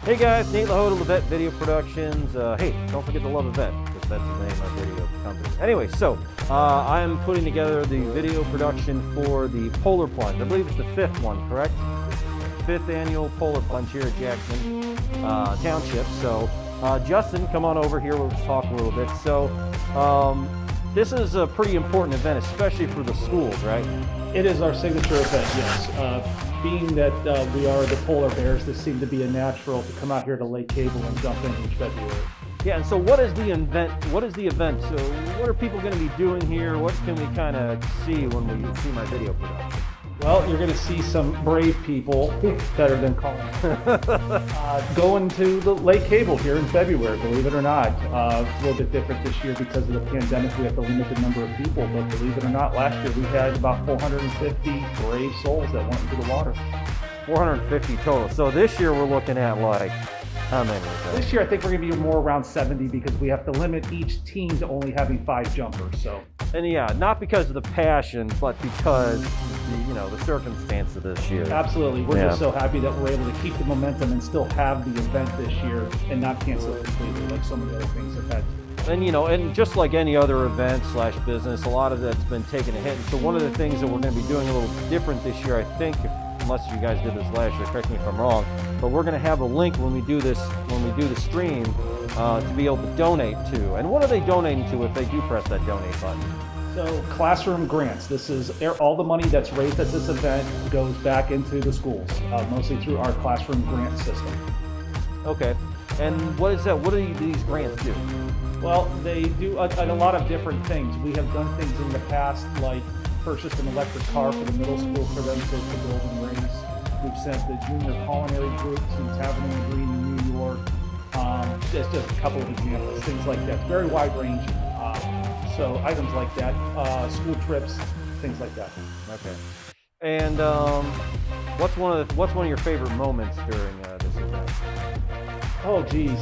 Hey guys, Nate LaHoda, Levette Video Productions. Hey, don't forget to love Levette, because that's the name of my video company. Anyway, so I'm putting together the video production for the Polar Plunge. I believe it's the 5th one, correct? 5th annual Polar Plunge here at Jackson Township. So Justin, come on over here, we'll just talk a little bit. So this is a pretty important event, especially for the schools, right? It is our signature event, yes. Being that we are the polar bears, this seemed to be a natural to come out here to Lake Cable and jump in each February. Yeah, and so what is the event? So what are people going to be doing here? What can we kind of see when we see my video production? Well, you're going to see some brave people, better than calling, going to the Lake Cable here in February, believe it or not. It's a little bit different this year because of the pandemic. We have to limit the number of people, but believe it or not, last year we had about 450 brave souls that went into the water. 450 total. So this year we're looking at like, how many is that? This year I think we're going to be more around 70 because we have to limit each team to only having 5 jumpers. So. And yeah, not because of the passion, but because the circumstance of this year. Absolutely. We're just so happy that we're able to keep the momentum and still have the event this year and not cancel it completely like some of the other things have had. And and just like any other event / business, a lot of that's been taking a hit. And so one of the things that we're going to be doing a little different this year, I think, unless you guys did this last year, correct me if I'm wrong, but we're going to have a link when we do this, when we do the stream, to be able to donate to. And what are they donating to if they do press that donate button? So classroom grants. This is all the money that's raised at this event goes back into the schools, mostly through our classroom grant system. Okay. And what is that? What do these grants do? Well, they do a lot of different things. We have done things in the past like purchased an electric car for the middle school for them to build and raise. We've sent the junior culinary group to Tavern in the Green in New York. Just a couple of examples, things like that. Very wide ranging. So items like that, school trips, things like that. Okay. And what's one of your favorite moments during this event? Oh geez,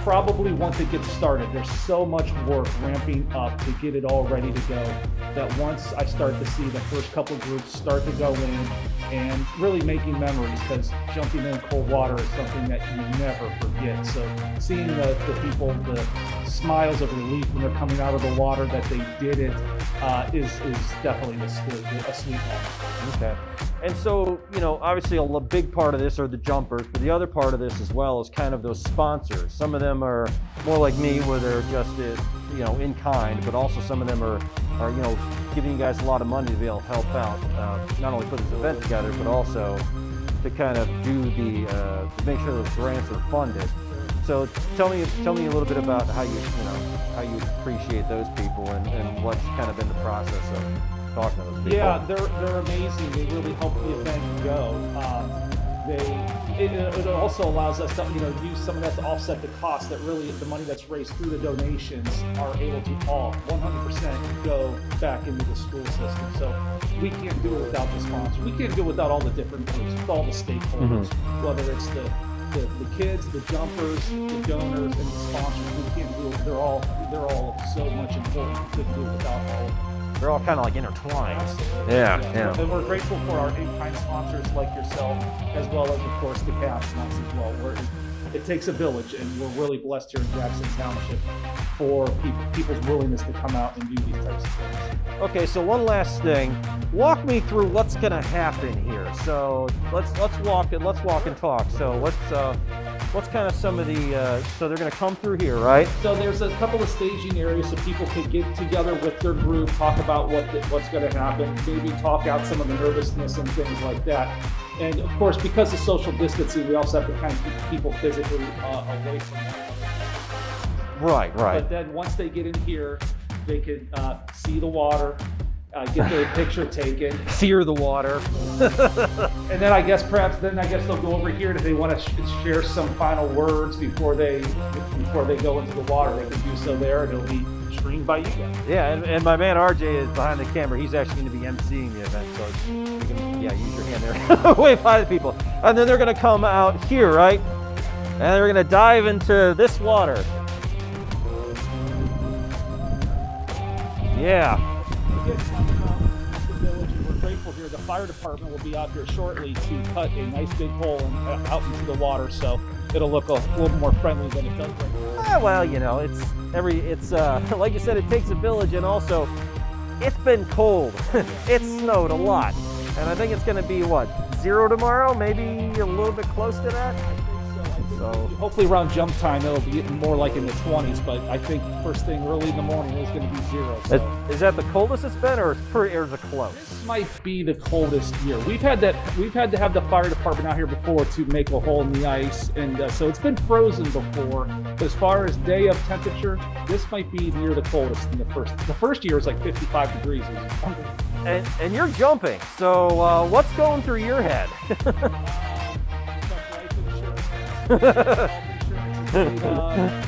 probably once it gets started. There's so much work ramping up to get it all ready to go that once I start to see the first couple groups start to go in and really making memories, because jumping in cold water is something that you never forget. So seeing the people, the smiles of relief when they're coming out of the water that they did it is definitely a sweet moment. Okay. And so, obviously a big part of this are the jumpers, but the other part of this as well is kind of those sponsors. Some of them are more like me, where they're just, in kind, but also some of them are giving you guys a lot of money to be able to help out, not only put this event together, but also to kind of do to make sure those grants are funded. So tell me a little bit about how you appreciate those people and what's kind of been the process of talking to those people. Yeah, they're amazing. They really help the event go. It also allows us to use some of that to offset the cost that really the money that's raised through the donations are able to all 100% go back into the school system. So we can't do it without the sponsors. We can't do it without all the different groups, with all the stakeholders, whether it's the kids, the jumpers, the donors, and the sponsors. We can't do it. They're all so much important. We couldn't do it without all of them. They're all kind of like intertwined. Absolutely. Yeah. And we're grateful for our in-kind sponsors like yourself, as well as, of course, the cash ones as well. It takes a village, and we're really blessed here in Jackson Township for people's willingness to come out and do these types of things. Okay, so one last thing. Walk me through what's going to happen here. So let's walk and talk. So what's kind of some of the so they're going to come through here, right? So there's a couple of staging areas so people can get together with their group, talk about what's going to happen, maybe talk out some of the nervousness and things like that. And of course, because of social distancing, we also have to kind of keep people physically away from one another. Right. But then once they get in here, they can see the water, get their picture taken, fear the water, and then I guess they'll go over here if they want to share some final words before they go into the water. They can do so there, and it'll be streamed by you guys. Yeah, and my man RJ is behind the camera. He's actually going to be emceeing the event, so you can use your hand there, wave hi to people, and then they're going to come out here, right? And they're going to dive into this water. Yeah. Again, talking about the village, and we're grateful here the fire department will be out here shortly to cut a nice big hole out into the water, so it'll look a little more friendly than it does right now. Well, you know, it's like you said, it takes a village, and also it's been cold. It snowed a lot, and I think it's going to be what, 0 tomorrow, maybe a little bit close to that. So hopefully around jump time it'll be getting more like in the 20s, but I think first thing early in the morning is going to be 0. So. Is that the coldest it's been, or is it close? This might be the coldest year. We've had to have the fire department out here before to make a hole in the ice, and so it's been frozen before. But as far as day of temperature, this might be near the coldest in the first. The first year was like 55 degrees. And you're jumping, so what's going through your head?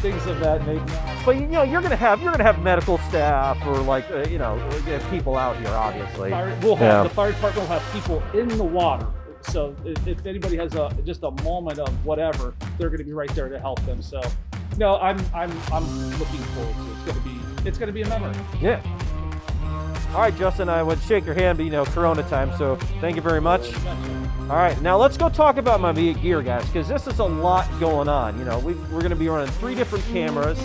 Things of that nature. But you know, you're gonna have medical staff, or like you know, people out here, obviously. The fire department will have people in the water. So if anybody has just a moment of whatever, they're going to be right there to help them. So no, I'm looking forward to it. It's gonna be a memory. Yeah. All right, Justin, I would shake your hand, but you know, Corona time, so thank you very much. All right, now let's go talk about my gear, guys, because this is a lot going on. You know, we're going to be running 3 different cameras.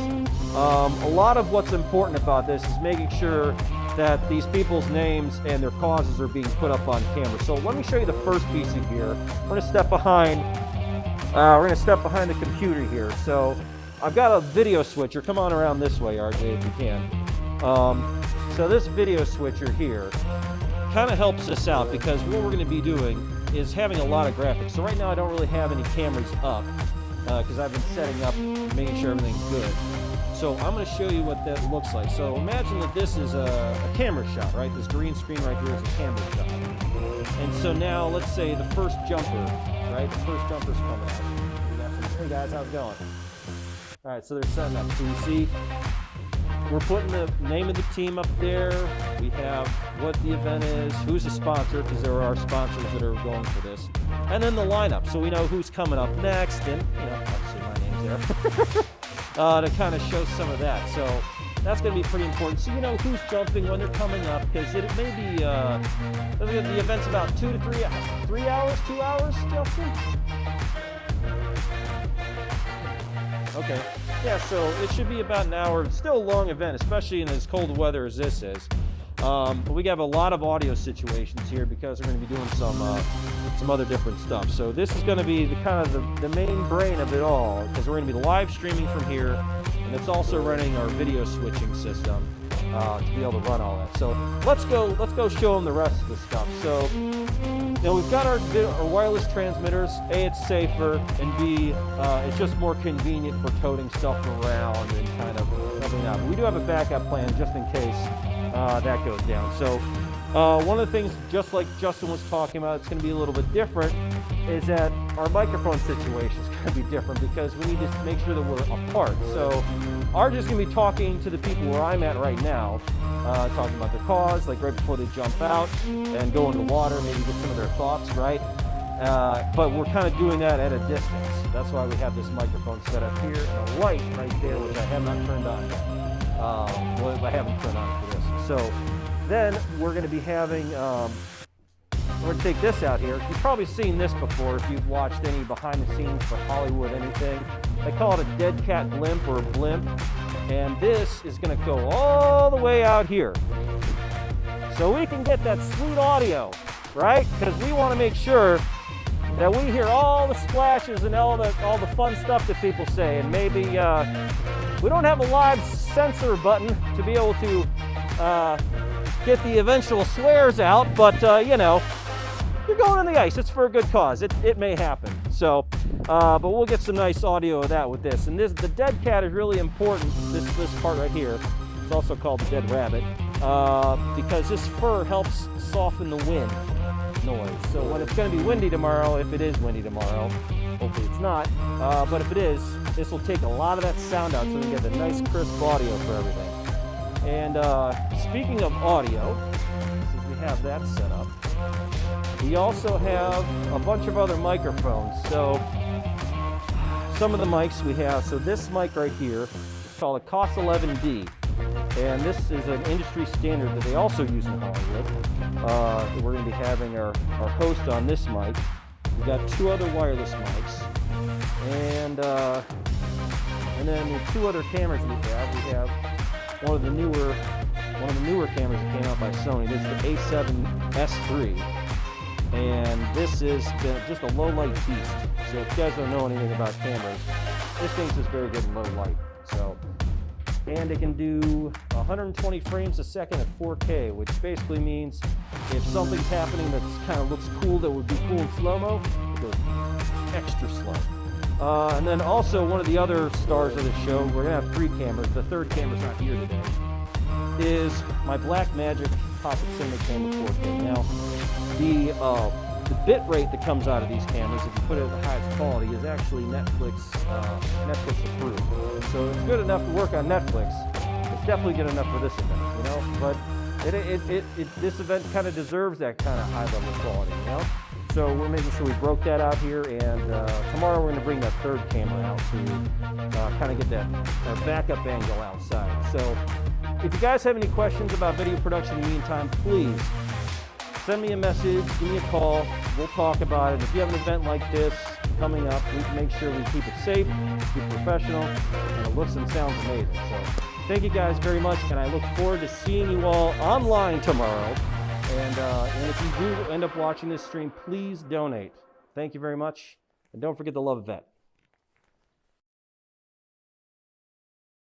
A lot of what's important about this is making sure that these people's names and their causes are being put up on camera. So let me show you the first piece of gear. We're going to step behind. The computer here. So I've got a video switcher. Come on around this way, RJ, if you can. So this video switcher here kind of helps us out, because what we're going to be doing is having a lot of graphics. So right now I don't really have any cameras up because I've been setting up, making sure everything's good. So I'm going to show you what that looks like. So imagine that this is a camera shot, right? This green screen right here is a camera shot. And so now let's say the first jumper, right? The first jumper's coming out. Hey guys, how's it going? All right, so they're setting up. So you see, we're putting the name of the team up there. We have what the event is, who's the sponsor, because there are sponsors that are going for this, and then the lineup, so we know who's coming up next, and you know, obviously my name's there, to kind of show some of that. So that's going to be pretty important. So you know who's jumping when they're coming up, because it may be the event's about 2 to 3 hours, 2 hours, Justin. Okay. Yeah, so it should be about an hour. It's still a long event, especially in as cold weather as this is. But we have a lot of audio situations here because we're going to be doing some other different stuff. So this is going to be the main brain of it all, because we're going to be live streaming from here, and it's also running our video switching system to be able to run all that. So let's go show them the rest of the stuff. So you know, we've got our wireless transmitters. A, it's safer, and B, it's just more convenient for toting stuff around and kind of helping out. But we do have a backup plan just in case that goes down. So one of the things, just like Justin was talking about, it's going to be a little bit different, is that our microphone situation is going to be different because we need to make sure that we're apart. So ours is going to be talking to the people where I'm at right now, talking about their cause, like right before they jump out and go into the water, maybe get some of their thoughts, right? But we're kind of doing that at a distance. That's why we have this microphone set up here and a light right there, which I have not turned on yet. Well, I haven't turned on for this. So then we're going to be having, we're going to take this out here. You've probably seen this before if you've watched any behind the scenes for Hollywood anything. They call it a dead cat blimp or a blimp. And this is going to go all the way out here. So we can get that sweet audio, right? Because we want to make sure that we hear all the splashes and all the fun stuff that people say. And maybe we don't have a live censor button to be able to get the eventual swears out, but you know, you're going on the ice. It's for a good cause. It may happen. So, but we'll get some nice audio of that with this. And the dead cat is really important. This part right here. It's also called the dead rabbit because this fur helps soften the wind noise. So when it's going to be windy tomorrow, if it is windy tomorrow, hopefully it's not, but if it is, this will take a lot of that sound out so we can get the nice crisp audio for everything. And speaking of audio, since we have that set up, we also have a bunch of other microphones. So some of the mics we have, so this mic right here is called a COS 11D. And this is an industry standard that they also use in Hollywood. We're going to be having our host on this mic. We've got 2 other wireless mics, and then the 2 other cameras we have one of the newer cameras that came out by Sony. This is the A7S3, and this is just a low light beast. So if you guys don't know anything about cameras, this thing's just very good in low light. And it can do 120 frames a second at 4K, which basically means if something's happening that kind of looks cool, that would be cool in slow-mo, it goes extra slow. And then also one of the other stars of the show, we're gonna have 3 cameras. The 3rd camera's not here today. Is my Blackmagic Pocket Cinema Camera 4K. Now, the bit rate that comes out of these cameras, if you put it at the highest quality, is actually Netflix approved. So it's good enough to work on Netflix. It's definitely good enough for this event, you know. But this event kind of deserves that kind of high level quality, you know. So we're making sure we broke that out here, and tomorrow we're going to bring that 3rd camera out to kind of get that backup angle outside. So if you guys have any questions about video production in the meantime, please send me a message, give me a call, we'll talk about it. If you have an event like this coming up, we can make sure we keep it safe, keep it professional, and it looks and sounds amazing. So thank you guys very much, and I look forward to seeing you all online tomorrow. And if you do end up watching this stream, please donate. Thank you very much, and don't forget to love a vet.